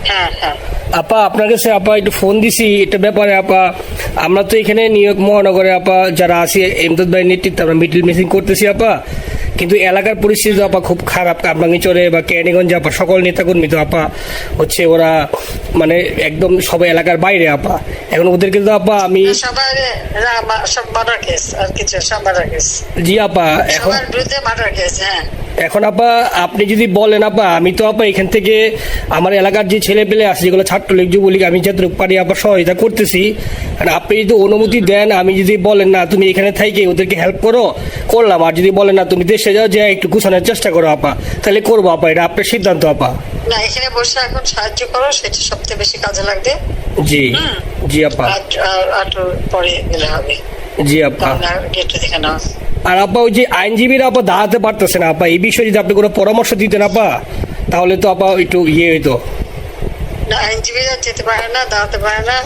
হ্যাঁ হ্যাঁ আপা আপনার কাছে আপা একটু ফোন দিছি এটা ব্যাপারে আপা। আমরা তো এখানে নিউ ইয়র্ক মহানগরে আপা যারা আছি এমদাদ ভাইয়ের নেতৃত্বে আমরা মিডল মিসিং করতেছি আপা, কিন্তু এলাকার পরিস্থিতি আপা খুব খারাপ। কামরাঙ্গীরচরে বা ক্যানিগঞ্জে আপা সকল নেতাকর্মী তো আপা হচ্ছে ওরা মানে একদম সবাই এলাকার বাইরে আপা। এখন ওদেরকে তো আপা আমি সবার সব মার্ডার কেস আর কিছু সব মার্ডার কেস। জি আপা এখন সবার বিরুদ্ধে মার্ডার কেস। হ্যাঁ এখন আপা আপনি যদি বলেন আপা আমি তো আপা এখান থেকে আমার এলাকার যে ছেলে পেলে আছে যেগুলো ছাত্রলীগ যুবলীগ আমি যতটুকু পারি আপা সহায়তা করতেছি। আর আপনি যদি অনুমতি দেন, আমি যদি বলেন না তুমি এখানে থাইকে ওদেরকে হেল্প করো করলাম, আর যদি বলেন না তুমি দেশে যাও যে একটু গুছানোর চেষ্টা করো আপা, তাহলে করবো আপা। এটা আপনার সিদ্ধান্ত আপা। না এখানে বসে এখন সাহায্য করো, সেটা সবচেয়ে বেশি কাজে লাগবে। জি জি আপা। আর পরে গেলে হবে। জি আপা। গেটটা দেখে নাও। আর আপা ওই যে আইনজীবীরা আপা দাঁড়াতে পারতেছে না আপা, এই বিষয়ে যদি আপনি কোনো পরামর্শ দিতেন আপা তাহলে তো আপা একটু ইয়ে হইতো। না আইনজীবীরা যেতে পারে না, দাঁড়াতে পারে না,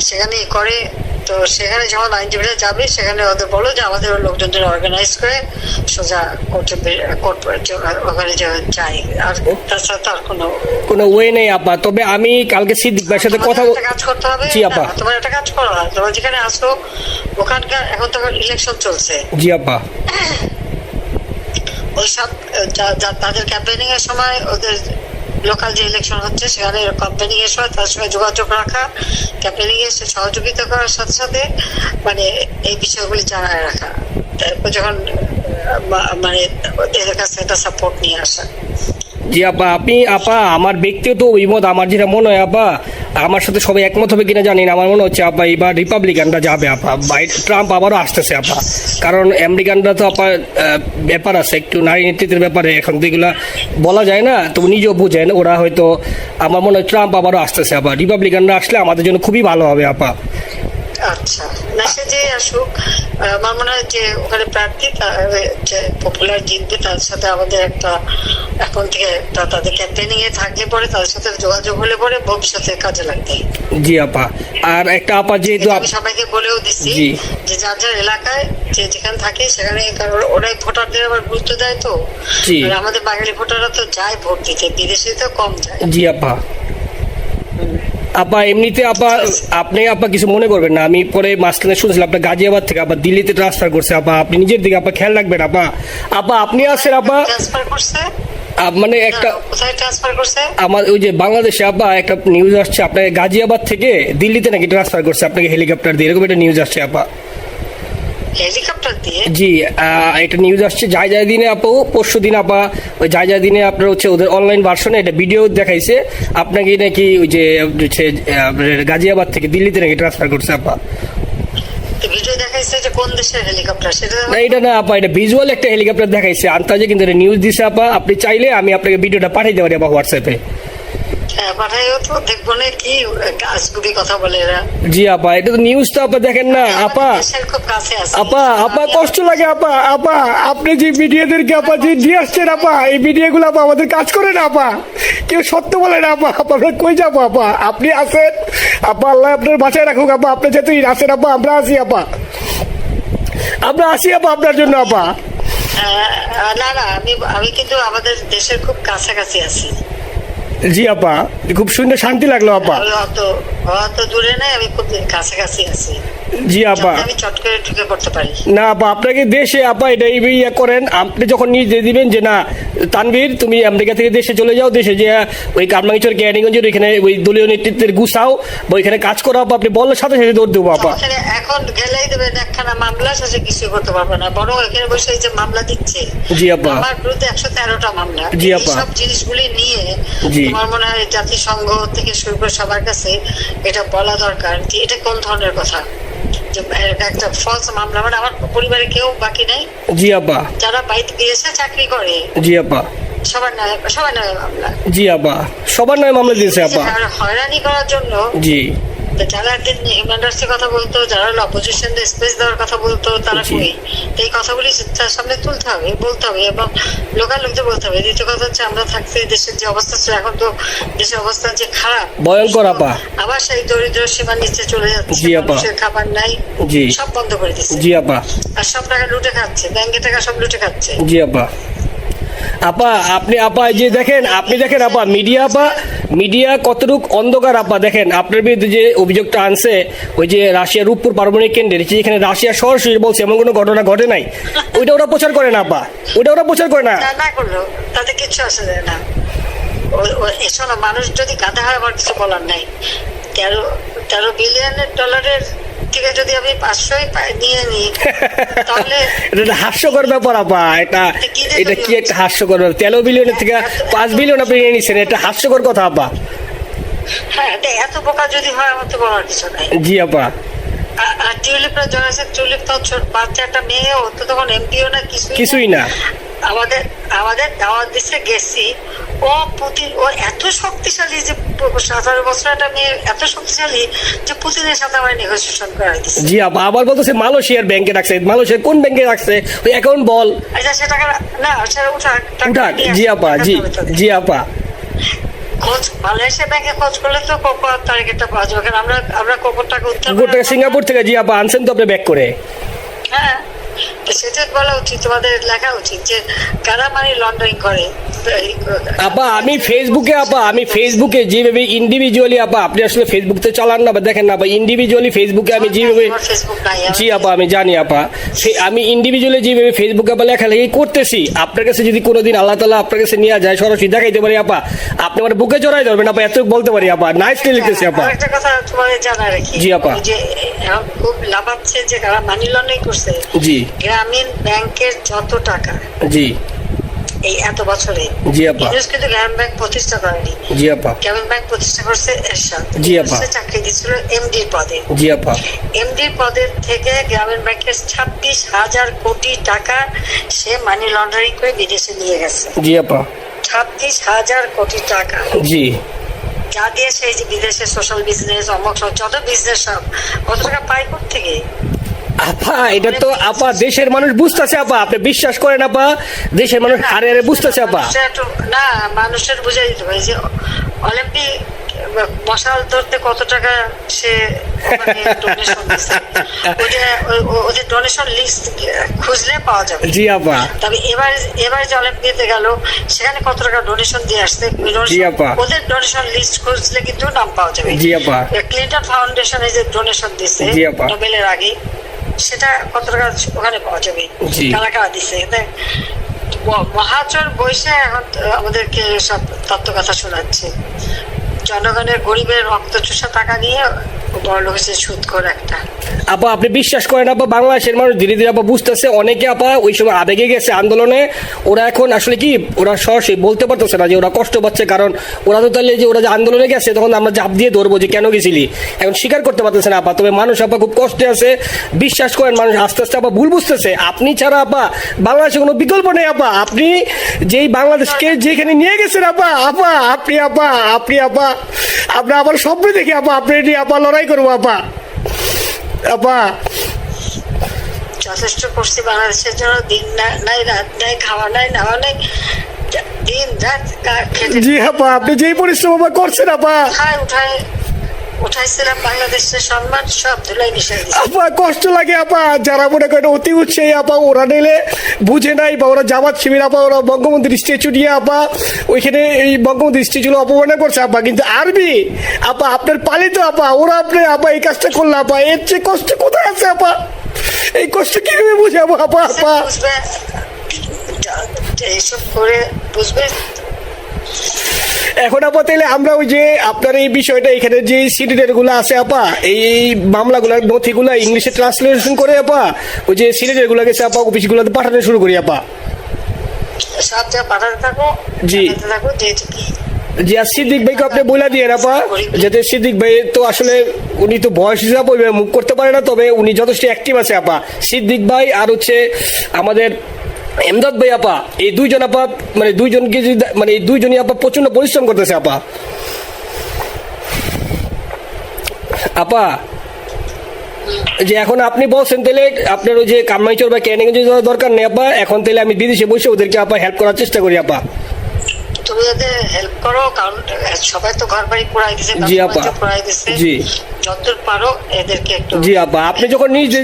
সেখানে করে। তো সেখানে যখন আইনজীবীরা যাবে সেখানে ওদের বলো যে আমাদের লোকজনদের অর্গানাইজ করে সোজা কোর্ট ওখানে যাই। আর তাছাড়া তার কোনো ওয়ে নেই আপা। তবে আমি কালকে সিদ্দিক ভাইয়ের সাথে কথা কাজ করতে হবে। জি আপা। তোমার একটা কাজ করো, তোমরা যেখানে আসো ওখানকার এখন তো ইলেকশন চলছে। জি আপা। ওইসব তাদের ক্যাম্পেনিং এর সময় ওদের লোকাল যে ইলেকশন হচ্ছে সেখানে ক্যাম্পেনিং এর সময় তার সঙ্গে যোগাযোগ রাখা, ক্যাম্পেনিং এর সহযোগিতা করার সাথে সাথে মানে এই বিষয়গুলি জানায় রাখা। তারপর যখন মানে ওদের কাছে একটা সাপোর্ট নিয়ে আসা। জি আপা। আপনি আপা আমার ব্যক্তিগত অভিমত আমার যেটা মনে হয় আপা, আমার সাথে সবাই একমত হবে কিনা জানি না, আমার মনে হচ্ছে আপা এবার রিপাবলিকানরা যাবে আপা। ট্রাম্প আবারও আসতেছে আপা, কারণ আমেরিকানরা তো আপা ব্যাপার আছে একটু নারী নেতৃত্বের ব্যাপারে, এখন তো এগুলা বলা যায় না, তো নিজেও বুঝেন ওরা হয়তো। আমার মনে হয় ট্রাম্প আবারও আসতেছে আপা, রিপাবলিকানরা আসলে আমাদের জন্য খুবই ভালো হবে আপা। আচ্ছা না সে যে আসুক, আমার মনে হয় যে ওখানে প্রার্থী যে পপুলার জিতবে তার সাথে আমাদের একটা এখন থেকে তাদের ক্যাম্পেনিং এ থাকলে পরে তাদের সাথে যোগাযোগ হলে পরে ভবিষ্যতে কাজে লাগবে। জি আপা। আর একটা আপা যেহেতু আমি সবাইকে বলেও দিচ্ছি যে যার যার এলাকায় যে যেখানে থাকে সেখানে, কারণ ওরাই ভোটারদের আবার গুরুত্ব দেয়। তো আমাদের বাঙালি ভোটাররা তো যায় ভোট দিতে, বিদেশে তো কম যায়। জি আপা। আপা এমনিতে আপা আপনি আপা কিছু মনে করবেন না, আমি পরে মাঝখানে শুনছিলাম আপনার গাজিয়াবাদ থেকে আপা দিল্লিতে ট্রান্সফার করছে আপা, আপনি নিজের দিকে আপা খেয়াল রাখবেন আপা। আপা আপনি আছেন আপা ট্রান্সফার করছে মানে একটা কোথায় ট্রান্সফার করছে আমার ওই যে বাংলাদেশে আপা একটা নিউজ আসছে আপনার গাজিয়াবাদ থেকে দিল্লিতে নাকি ট্রান্সফার করছে আপনাকে হেলিকপ্টার দিয়ে, এরকম একটা নিউজ আসছে আপা। হেলিকপ্টার দিয়ে? জি এটা নিউজ আসছে যায় যায় দিনে আপু, পরশু দিন আপা ওই যায় যায় দিনে আপনার হচ্ছে ওদের অনলাইন ভার্সনে এটা ভিডিও দেখাইছে আপনাকে নাকি ওই যে গাজিয়াবাদ থেকে দিল্লিতে নাকি ট্রান্সফার করছে আপা। ভিডিও দেখাইছে যে কোন দেশের হেলিকপ্টার সেটা না এটা না আপা, এটা ভিজুয়াল একটা হেলিকপ্টার দেখাইছে আন্তাজে, কিন্তু এটা নিউজ দিছে আপা। আপনি চাইলে আমি আপনাকে ভিডিওটা পাঠিয়ে দেবো আপা হোয়াটসঅ্যাপে। পাঠাইও তো, দেখবো না কি আজগুবি কথা বলে এরা। জি আপা এটা তো নিউজ তো আপা দেখেন না আপা। খুব কাছে আছে আপা আপা কষ্ট লাগে আপা। আপা আপনি যে মিডিয়াদেরকে আপা যে দিয়ে আসছেন আপা, এই মিডিয়াগুলো আপা আমাদের কাজ করে না আপা, কেউ সত্য বলে না আপা। আমরা কই যাবো আপা, আপনি আছেন আপা, আল্লাহ আপনার বাঁচায় রাখুক আপা। আপনি যেহেতু আছেন আপা, আমরা আছি আপা, আমরা আছি আপা আপনার জন্য আপা। না না আমি কিন্তু আমাদের দেশের খুব কাছাকাছি আছি। জি আপা খুব সুন্দর শান্তি লাগলো আপা। অত দূরে নাই, আমি খুব কাছাকাছি আছি। জি আপা আমি চট করে ঢুকে পড়তে পারি না আপা। আপনাকে দেশে আপা এটা ইয়ে করেন, আপনি যখন নিজে দিবেন যে না তানভীর তুমি আমেরিকা থেকে দেশে চলে যাও, দেশে যে ওই কামরাঙ্গীরচর ক্যানিগঞ্জের ওইখানে ওই দলীয় নেতৃত্বের গুছাও বা ওইখানে কাজ করো আপা, আপনি বলার সাথে সাথে দৌড় দেবো আপা। এখন গেলেই দেবেন একখানা মামলা, শেষে কিছু করতে পারবে না, বরং এখানে বসে যে মামলা দিচ্ছে। জি আপা। আমার বিরুদ্ধে 113টা মামলা। জি আপা। সব জিনিসগুলি নিয়ে আমার মনে হয় জাতিসংঘ থেকে শুরু করে সবার কাছে এটা বলা দরকার যে এটা কোন ধরনের কথা, একটা ফলস মামলা। মানে আমার পরিবারে কেউ বাকি নেই। জি আপা। যারা বাইরে গিয়েছে চাকরি করে। জি আপা। সবার নয় মামলা। জি আপা সবার নয় মামলা দিয়েছে আপা। হয়রানি করার জন্য জি যারা একদিন হিউম্যান রাইটসের কথা বলতো, যারা অপোজিশন স্পেস দেওয়ার কথা বলতো, তারা কই? এই কথাগুলি তার সামনে তুলতে হবে, বলতে হবে এবং লোকাল লোকদের বলতে হবে। দ্বিতীয় কথা হচ্ছে আমরা থাকতে দেশের যে অবস্থা ছিল, এখন তো দেশের অবস্থা যে খারাপ ভয়ঙ্কর আপা, আবার সেই দরিদ্র সীমার নিচে চলে যাচ্ছে। মানুষের খাবার নাই, সব বন্ধ করে দিচ্ছে। জি আপা। আর সব টাকা লুটে খাচ্ছে, ব্যাংকের টাকা সব লুটে খাচ্ছে। জি আপা। আপা আপনি আপা যে দেখেন, আপনি দেখেন আপা মিডিয়া আপা মিডিয়া কতটুক অন্ধকার আপা দেখেন, আপনার বিরুদ্ধে যে অভিযোগটা আনছে ওই যে রাশিয়ার রূপপুর পারমাণবিক কেন্দ্রে, যেখানে রাশিয়া সরাসরি বলছে এমন কোনো ঘটনা ঘটে নাই, ওইটা ওরা প্রচার করে না আপা, ওইটা ওরা প্রচার করে না। না করলো তাতে কিছু আসে যায় না। শোনো, মানুষ যদি গাধা হয় আমার কিছু বলার নাই। 13 বিলিয়নের ডলারের থেকে যদি আমি 500 নিয়ে নিই তাহলে এটা হাস্যকর ব্যাপার আপা, এটা কি একটা হাস্যকর ব্যাপার। 13 বিলিয়নের থেকে 5 বিলিয়ন আপনি নিয়ে নিচ্ছেন, এটা হাস্যকর কথা আপা। হ্যাঁ, এত বোকা যদি হয় আমার তো বলার কিছু নাই। জি আপা। আর টিউলিপরা জড়াইছে, টিউলিপ তো বাচ্চা একটা মেয়ে, ও তো তখন এমপিও না, কিছুই না। আমাদের দাওয়াত দিচ্ছে, গেছি। ও পুতিন, ও এত শক্তিশালী যে 17 বছর একটা মেয়ে এত শক্তিশালী যে পুতিনের সাথে আমার নেগোসিয়েশন করাই দিচ্ছে। জি আপা, আবার বলতেছে মালয়েশিয়ার ব্যাংকে রাখছে, মালয়েশিয়ার কোন ব্যাংকে রাখছে ওই অ্যাকাউন্ট বল। আচ্ছা, সে টাকা না, সেটা উঠাক। জি আপা, জি আপা। খোঁজ মালয়েশিয়া ব্যাংকে খোঁজ করলে তো কোকোর টার্গেটটা পাওয়া যাবে, কারণ আমরা কোকোর টাকা উদ্ধার গোটা সিঙ্গাপুর থেকে। জি আপা, আনছেন তো আপনি ব্যাক করে। হ্যাঁ, সেটা বলা উচিত, তোমাদের লেখা উচিত যে কারা মানি লন্ডারিং করে। আপা আমি ফেসবুকে যেভাবে ইন্ডিভিজুয়ালি, আপা আপনি আসলে ফেসবুক তো চালান না, দেখেন না আপা, ইন্ডিভিজুয়ালি ফেসবুকে আমি যেভাবে, ফেসবুক নাই। জি আপা আমি জানি আপা, আমি ইন্ডিভিজুয়ালি যেভাবে ফেসবুকে আপা লেখালেখি করতেছি, আপনার কাছে যদি কোনোদিন আল্লাহ তাআলা আপনার কাছে নিয়ে যায়, সরাসরি দেখাইতে পারি আপা, আপনি আমার বুকে জড়াই ধরবেন আপা, এত বলতে পারি আপা। নাইসলি লিখতেছি আপা। একটা কথা তোমাদের জানা রাখি, জি আপা। যে এখন খুব লাভাচ্ছে যে কারা মানি লন্ডারিং করছে। জি। গ্রামীণ ব্যাংকের যত টাকা, জি এই এত বছরে, জি আপা, কিন্তু গ্রামীণ ব্যাংক প্রতিষ্ঠা করেনি। জি আপা। গ্রামীণ ব্যাংক প্রতিষ্ঠা করছে এরশাদ। জি আপা। চাকরি দিচ্ছিল এমডি পদে। জি আপা। এমডি পদের থেকে গ্রামীণ ব্যাংকের 26,000 কোটি টাকা সে মানি লন্ডারিং করে বিদেশে নিয়ে গেছে। জি আপা। 26,000 কোটি টাকা। জি। যা দিয়ে সেই যে বিদেশে সোশ্যাল বিজনেস, অমক যত বিজনেস সব কত টাকা পায় থেকে। আপা এটা তো আপা দেশের মানুষ বুঝতেছে আপা, আপনি বিশ্বাস করেন আপা, দেশের মানুষ হারে হারে বুঝতেছে আপা। না, মানুষের বুঝাই দিতে হবে যে অলিম্পিক মশাল ধরতে কত টাকা সে ডোনেশন দিচ্ছে, ওদের ডোনেশন লিস্ট খুঁজলে পাওয়া যাবে। জি আপা। তবে এবার যে অলিম্পিকে গেল সেখানে কত টাকা ডোনেশন দিয়ে আসছে, জি আপা। ওদের ডোনেশন লিস্ট খুঁজলে কিন্তু নাম পাওয়া যাবে। জি আপা। ক্লিন্টন ফাউন্ডেশনে যে ডোনেশন দিচ্ছে নোবেলের আগে, সেটা কত টাকা ওখানে পাওয়া যাবে, কারা কারা দিচ্ছে। মহাচর বৈশে এখন আমাদেরকে সব তত্ত্ব কথা শোনাচ্ছে, জনগণের গরিবের রক্ত চুষা টাকা নিয়ে বড় লোক হচ্ছে সুদখোর একটা। আপা আপনি বিশ্বাস করেন আপা, বাংলাদেশের মানুষ ধীরে ধীরে আপা বুঝতেছে, অনেকে আপা ওই সময় আবেগে গেছে আন্দোলনে, ওরা এখন আসলে কি ওরা সরাসরি বলতে পারতেছে না যে ওরা কষ্ট পাচ্ছে, কারণ ওরা তো তাহলে যে ওরা যে আন্দোলনে গেছে তখন আমরা ঝাঁপ দিয়ে ধরবো যে কেন গেছিলি, এখন স্বীকার করতে পারতেছে না আপা। তবে মানুষ আপা খুব কষ্টে আছে, বিশ্বাস করেন মানুষ আস্তে আস্তে আপা ভুল বুঝতেছে। আপনি ছাড়া আপা বাংলাদেশে কোনো বিকল্প নেই আপা, আপনি যেই বাংলাদেশকে যেখানে নিয়ে গেছেন আপা, আপনি আমার স্বপ্ন দেখি আপা, আপনি নিয়ে আপা লড়াই করবো আপা। আপা যথেষ্ট করছি বাংলাদেশের জন্য, দিন নাই রাত নাই, খাওয়া নাই নাওয়া নাই, দিন রাত খেটে। জি আপা, আপনি যেই পরিশ্রম আপা করছেন আপা, উঠাইছিলাম বাংলাদেশের সম্মান সব ধুলাই মিশাই দিয়েছে আপা। কষ্ট লাগে আপা, যারা মনে করেন অতি উৎসাহী আপা, ওরা নিলে বুঝে নাই বা ওরা জামাত শিবির আপা, ওরা বঙ্গবন্ধুর স্ট্যাচু নিয়ে আপা ওইখানে এই বঙ্গবন্ধুর স্ট্যাচু অপমাননা করছে আপা, কিন্তু আরবি আপা আপনার পালিত আপা, ওরা আপনি আপা এই কাজটা করলে আপা, এর চেয়ে কষ্ট কোথায় আছে আপা? এই কষ্ট কিভাবে বুঝাবো আপা? বুঝবে এইসব করে বুঝবে। এখন আপা তাইলে আমরা ওই যে আপনার এই বিষয়টা এখানে যে সিডিডের গুলো আছে আপা, এই মামলাগুলোর নথিগুলো ইংলিশে ট্রান্সলেশন করে আপা ওই যে সিডিডের গুলো গেছে আপা অফিসগুলোতে পাঠানো শুরু করি আপা। সব যা পাঠাতে থাকো, জি থাকো যেহেতু কি জি। আর সিদ্দিক ভাইকে আপনি বলে দিয়ে আপা, যাতে সিদ্দিক ভাই তো আসলে উনি তো বয়স হিসাবে মুভ করতে পারে না, তবে উনি যথেষ্ট অ্যাক্টিভ আছে আপা। সিদ্দিক ভাই আর হচ্ছে আমাদের এমদাদ ভাই আপা, এই দুইজন আপা মানে দুইজনকে যদি মানে এই দুইজনই আপা প্রচন্ড পরিশ্রম করতেছে আপা। আপা যে এখন আপনি বলছেন তাহলে আপনার ওই যে কামাইচর বা ক্যানিং যাওয়ার দরকার নেই আপা, এখন তাহলে আমি বিদেশে বসে ওদেরকে আপা হেল্প করার চেষ্টা করি আপা। তুমি যাতে হেল্প করো, কারণ সবাই তো ঘর বাড়ি পুরাই দিছে। জি আপা। জি যতদূর পারো এদেরকে একটু। জি আপা, আপনি যখন নিজে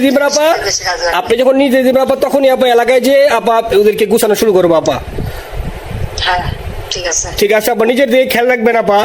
দিবেন আপা, তখনই আপা এলাকায় যে আপা ওদেরকে গুছানো শুরু করবো আপা। হ্যাঁ ঠিক আছে, ঠিক আছে আপা, নিজের দিকে খেয়াল রাখবেন আপা।